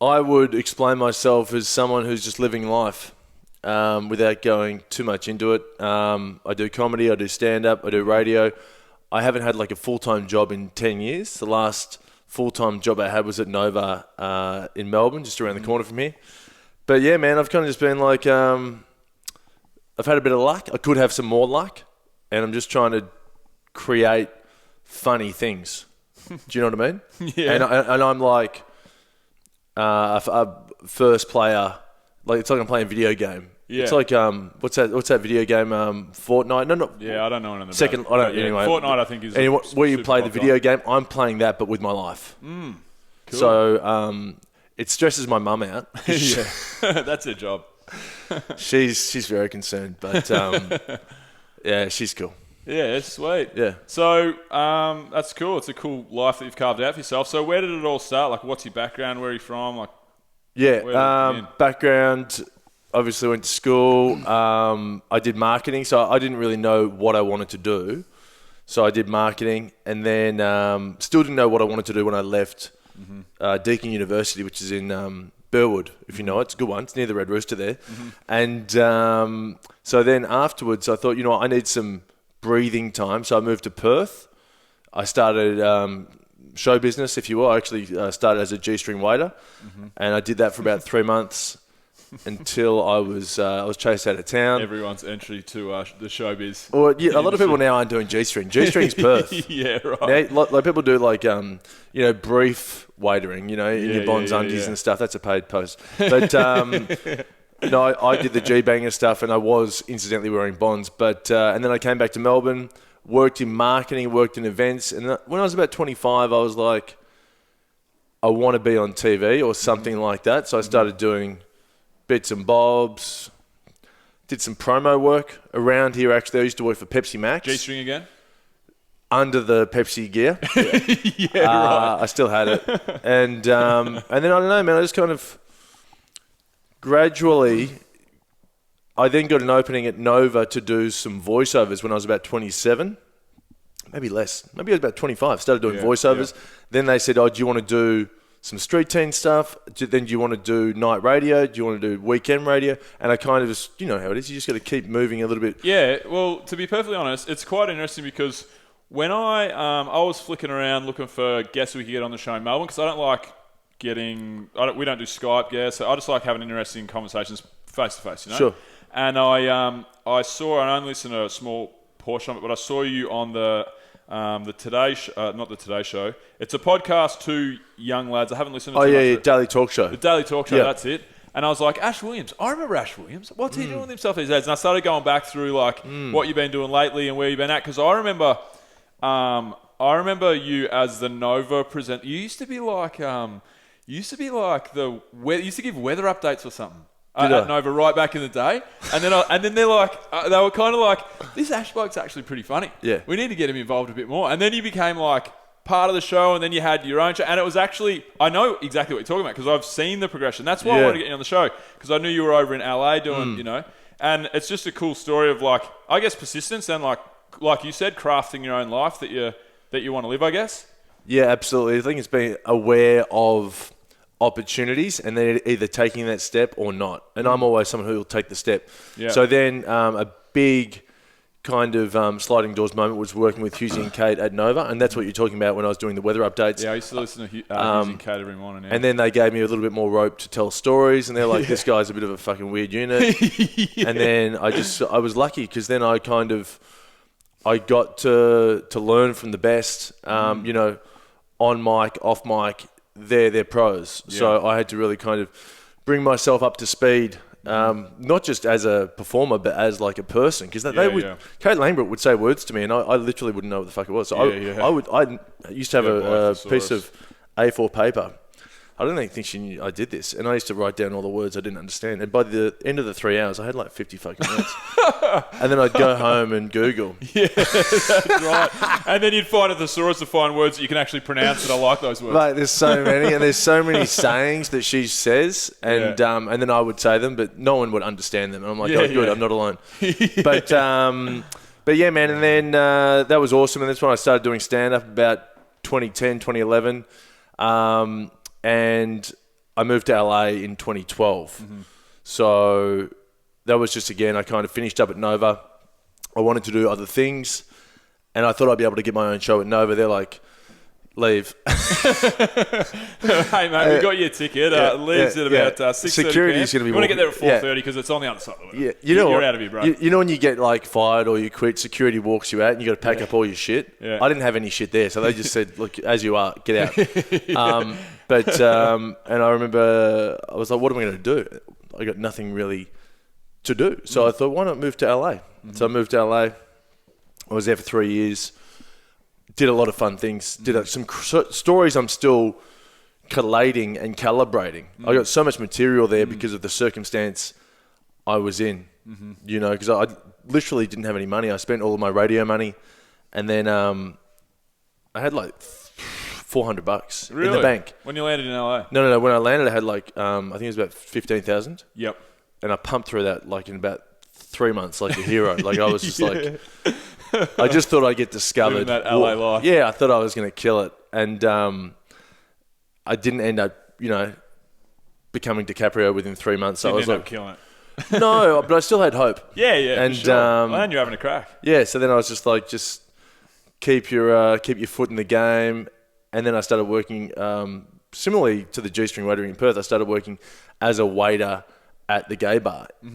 I would explain myself as someone who's just living life without going too much into it. I do comedy, I do stand-up, I do radio. I haven't had like a full-time job in 10 years. The last full-time job I had was at Nova in Melbourne, just around the corner from here. But yeah, man, I've kind of just been like, I've had a bit of luck. I could have some more luck, and I'm just trying to create funny things. Do you know what I mean? Yeah. And I'm like a first player. Like it's like I'm playing a video game. Yeah. It's like what's that video game? Fortnite? No. Yeah, I don't know anything Second. about it. I don't. Anyway, Fortnite, I think is anyway, where you super play the popular. video game. I'm playing that, but with my life. Cool. So it stresses my mum out. Yeah, that's her job. She's very concerned, but yeah, she's cool. Yeah, it's sweet. Yeah. So that's cool. It's a cool life that you've carved out for yourself. So where did it all start? Like, what's your background? Where are you from? Like, where did it begin? Background. Obviously, went to school. I did marketing, so I didn't really know what I wanted to do. So I did marketing, and then still didn't know what I wanted to do when I left Deakin University, which is in Burwood, if you know it. It's a good one. It's near the Red Rooster there. And so then afterwards, I thought, I need some breathing time. So I moved to Perth. I started show business, if you will. I actually started as a G-string waiter, and I did that for about 3 months until I was chased out of town. Everyone's entry to the showbiz. Well, yeah, a lot of people now aren't doing G-string. G-string's Perth. Yeah, right. Now, like people do like brief waitering, in your bonds undies and stuff. That's a paid post. But no, I did the G-banger stuff, and I was incidentally wearing bonds. But and then I came back to Melbourne, worked in marketing, worked in events, and when I was about 25, I was like, I want to be on TV or something like that. So I started doing bits and bobs. Did some promo work around here. Actually, I used to work for Pepsi Max. G-string again? Under the Pepsi gear. Yeah, right. I still had it. And then, I don't know, man, I just kind of gradually, I then got an opening at Nova to do some voiceovers when I was about 27. Maybe less. Maybe I was about 25. Started doing voiceovers. Yeah. Then they said, do you want to do some street teen stuff? Then do you want to do night radio? Do you want to do weekend radio? And I kind of just, you know how it is. You just got to keep moving a little bit. Yeah, well, to be perfectly honest, it's quite interesting because when I was flicking around looking for guests we could get on the show in Melbourne, because I don't like we don't do Skype guests, so I just like having interesting conversations face to face, Sure. And I saw, and I only listened to a small portion of it, but I saw you on the Today not the Today Show. It's a podcast, two young lads. I haven't listened to it. Oh, yeah, Daily Talk Show. The Daily Talk Show, that's it. And I was like, Ash Williams. I remember Ash Williams. What's he doing with himself these days? And I started going back through what you've been doing lately and where you've been at. Because I remember you as the Nova presenter. You used to be like you used to give weather updates or something. At Nova right back in the day, and then they're like, they were kind of like, this Ash bloke's actually pretty funny. Yeah, we need to get him involved a bit more. And then you became like part of the show, and then you had your own show, and it was actually, I know exactly what you're talking about because I've seen the progression. That's why I wanted to get you on the show, because I knew you were over in LA doing, and it's just a cool story of like, I guess, persistence and like you said, crafting your own life that you want to live, I guess. Yeah, absolutely. I think it's being aware of opportunities and then either taking that step or not. And I'm always someone who will take the step. Yeah. So then a big kind of sliding doors moment was working with Hughesy and Kate at Nova, and that's what you're talking about when I was doing the weather updates. Yeah, I used to listen to Hughesy and Kate every morning. Yeah. And then they gave me a little bit more rope to tell stories, and they're like, this guy's a bit of a fucking weird unit. And then I was lucky because then I got to learn from the best, on mic, off mic. They're pros. Yeah. So I had to really kind of bring myself up to speed, not just as a performer, but as like a person. Because Kate Langbrook would say words to me, and I literally wouldn't know what the fuck it was. So I used to have a piece of A4 paper. I don't even think she knew I did this. And I used to write down all the words I didn't understand. And by the end of the 3 hours, I had like 50 fucking words. And then I'd go home and Google. Yeah, that's right. And then you'd find a thesaurus to find words that you can actually pronounce, and I like those words. Like, there's so many. And there's so many sayings that she says. And and then I would say them, but no one would understand them. And I'm like, good, I'm not alone. But yeah, man. And then that was awesome. And that's when I started doing stand-up about 2010, 2011. And I moved to LA in 2012. So that was just, again, I kind of finished up at Nova. I wanted to do other things, and I thought I'd be able to get my own show at Nova. They're like, leave. Hey, mate, we got your ticket. Leaves at about 6:30. Security's going to be... You want to get there at 4:30 because it's on the other side of the Yeah, You're out of here, bro. You know when you get like fired or you quit, security walks you out and you got to pack up all your shit. Yeah. I didn't have any shit there, so they just said, "Look, as you are, get out." And I remember I was like, "What am I going to do?" I got nothing really to do, so I thought, "Why not move to LA?" So I moved to LA. I was there for 3 years. Did a lot of fun things. Did some stories I'm still collating and calibrating. I got so much material there because of the circumstance I was in, you know, because I literally didn't have any money. I spent all of my radio money, and then I had like $400 in the bank. When you landed in LA? No. When I landed, I had like, I think it was about 15,000. Yep. And I pumped through that like in about 3 months like a hero. Like I was just like... I just thought I'd get discovered. Living that LA life. Yeah, I thought I was going to kill it. And I didn't end up, you know, becoming DiCaprio within 3 months. So I was like, killing it. No, but I still had hope. Yeah, and for sure. And you're having a crack. Yeah, so then I was just like, just keep your foot in the game. And then I started working, similarly to the G-String Waiter in Perth, I started working as a waiter at the gay bar.